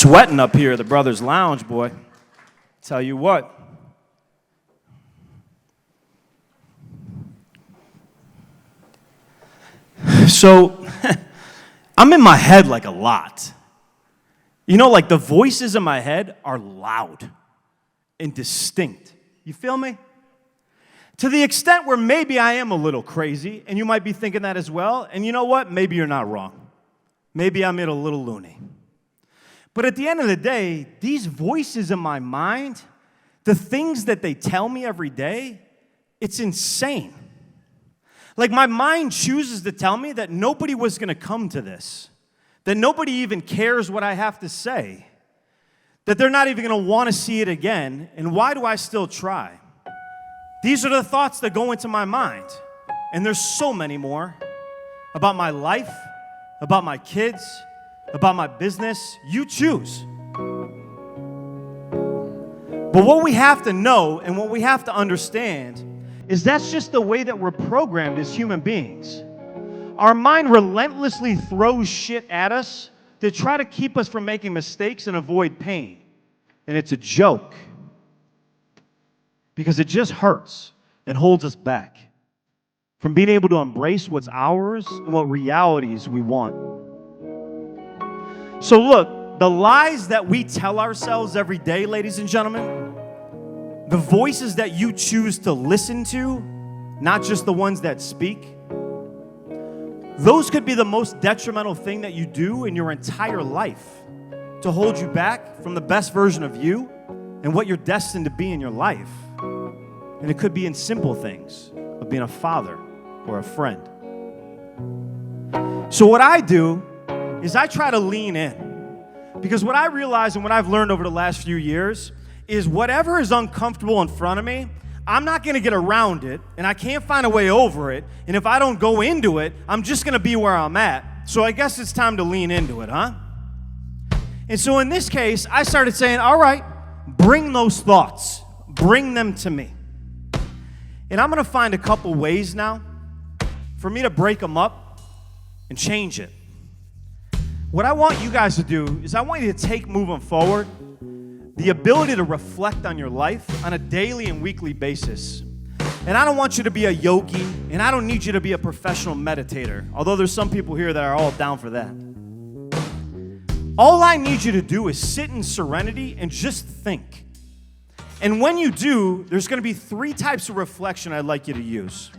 sweating up here at the Brothers Lounge, boy. Tell you what. So, I'm in my head like a lot. You know, like the voices in my head are loud and distinct. You feel me? To the extent where maybe I am a little crazy, and you might be thinking that as well, and you know what? Maybe you're not wrong. Maybe I'm a little loony. But at the end of the day, these voices in my mind, the things that they tell me every day, it's insane. Like my mind chooses to tell me that nobody was going to come to this, that nobody even cares what I have to say, that they're not even going to want to see it again, and why do I still try? These are the thoughts that go into my mind, and there's so many more about my life, about my kids, about my business. You choose. But what we have to know and what we have to understand is that's just the way that we're programmed as human beings. Our mind relentlessly throws shit at us to try to keep us from making mistakes and avoid pain. And it's a joke. Because it just hurts and holds us back from being able to embrace what's ours and what realities we want. So look, the lies that we tell ourselves every day, ladies and gentlemen, the voices that you choose to listen to, not just the ones that speak, those could be the most detrimental thing that you do in your entire life to hold you back from the best version of you and what you're destined to be in your life. And it could be in simple things of being a father or a friend. So what I do is I try to lean in. Because what I realize and what I've learned over the last few years is whatever is uncomfortable in front of me, I'm not going to get around it, and I can't find a way over it. And if I don't go into it, I'm just going to be where I'm at. So I guess it's time to lean into it, huh? And so in this case, I started saying, all right, bring those thoughts. Bring them to me. And I'm going to find a couple ways now for me to break them up and change it. What I want you guys to do is I want you to take moving forward the ability to reflect on your life on a daily and weekly basis. And I don't want you to be a yogi, and I don't need you to be a professional meditator, although there's some people here that are all down for that. All I need you to do is sit in serenity and just think. And when you do, there's going to be 3 types of reflection I'd like you to use.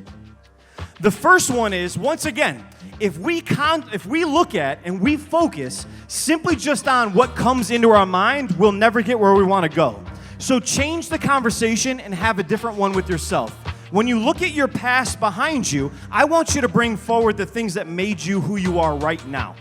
The first one is, once again, if we look at and we focus simply just on what comes into our mind, we'll never get where we want to go. So change the conversation and have a different one with yourself. When you look at your past behind you, I want you to bring forward the things that made you who you are right now.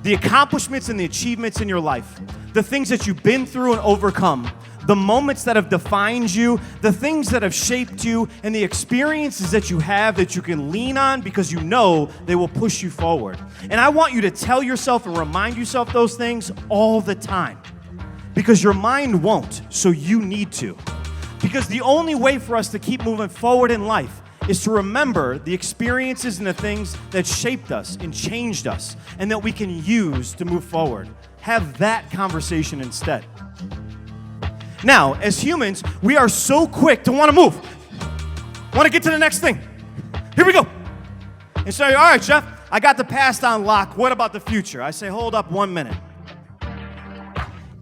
The accomplishments and the achievements in your life, the things that you've been through and overcome, the moments that have defined you, the things that have shaped you, and the experiences that you have that you can lean on because you know they will push you forward. And I want you to tell yourself and remind yourself those things all the time because your mind won't, so you need to. Because the only way for us to keep moving forward in life is to remember the experiences and the things that shaped us and changed us and that we can use to move forward. Have that conversation instead. Now, as humans, we are so quick to want to move. Want to get to the next thing. Here we go. And so, all right, Jeff, I got the past on lock. What about the future? I say, hold up 1 minute.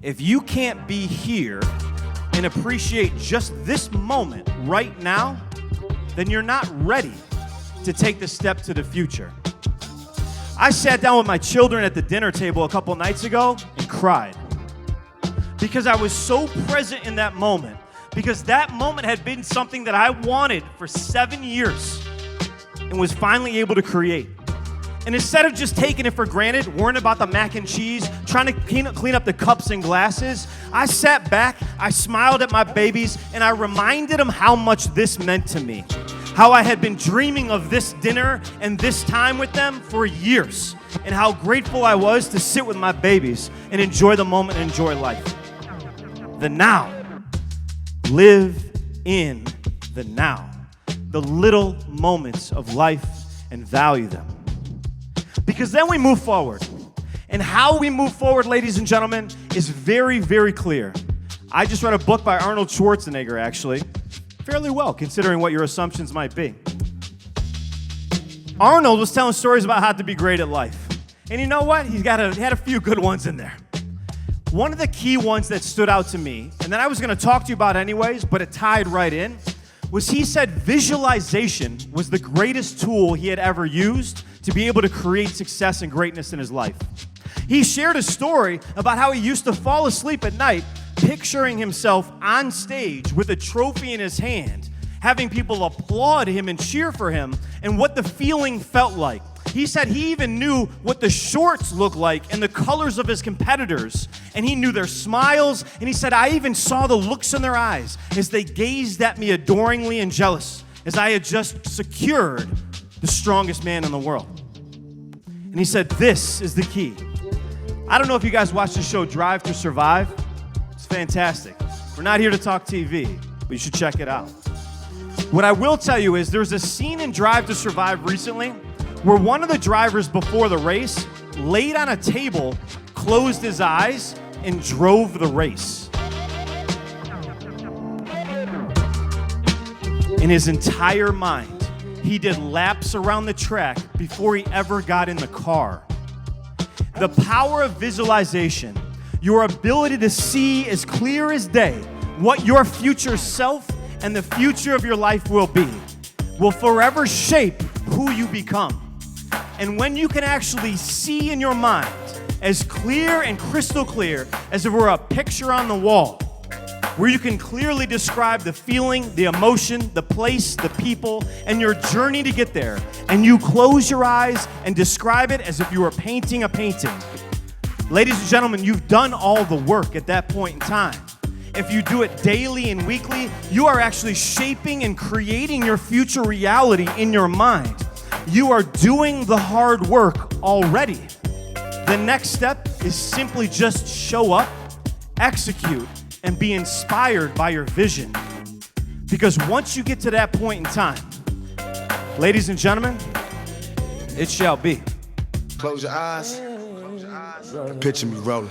If you can't be here and appreciate just this moment right now, then you're not ready to take the step to the future. I sat down with my children at the dinner table a couple nights ago and cried. Because I was so present in that moment. Because that moment had been something that I wanted for 7 years and was finally able to create. And instead of just taking it for granted, worrying about the mac and cheese, trying to clean up the cups and glasses, I sat back, I smiled at my babies, and I reminded them how much this meant to me. How I had been dreaming of this dinner and this time with them for years. And how grateful I was to sit with my babies and enjoy the moment and enjoy life. The now. Live in the now. The little moments of life and value them. Because then we move forward. And how we move forward, ladies and gentlemen, is very, very clear. I just read a book by Arnold Schwarzenegger, actually. Fairly well, considering what your assumptions might be. Arnold was telling stories about how to be great at life. And you know what? He had a few good ones in there. One of the key ones that stood out to me, and that I was going to talk to you about anyways, but it tied right in, was he said visualization was the greatest tool he had ever used to be able to create success and greatness in his life. He shared a story about how he used to fall asleep at night picturing himself on stage with a trophy in his hand, having people applaud him and cheer for him, and what the feeling felt like. He said he even knew what the shorts looked like and the colors of his competitors, and he knew their smiles, and he said, I even saw the looks in their eyes as they gazed at me adoringly and jealous, as I had just secured the strongest man in the world. And he said, this is the key. I don't know if you guys watch the show Drive to Survive. It's fantastic. We're not here to talk TV, but you should check it out. What I will tell you is there's a scene in Drive to Survive recently where one of the drivers before the race laid on a table, closed his eyes, and drove the race. In his entire mind, he did laps around the track before he ever got in the car. The power of visualization, your ability to see as clear as day what your future self and the future of your life will be, will forever shape who you become. And when you can actually see in your mind as clear and crystal clear as if it were a picture on the wall, where you can clearly describe the feeling, the emotion, the place, the people, and your journey to get there, and you close your eyes and describe it as if you were painting a painting. Ladies and gentlemen, you've done all the work at that point in time. If you do it daily and weekly, you are actually shaping and creating your future reality in your mind. You are doing the hard work already. The next step is simply just show up, execute, and be inspired by your vision. Because once you get to that point in time, ladies and gentlemen, it shall be. Close your eyes. Picture me rolling.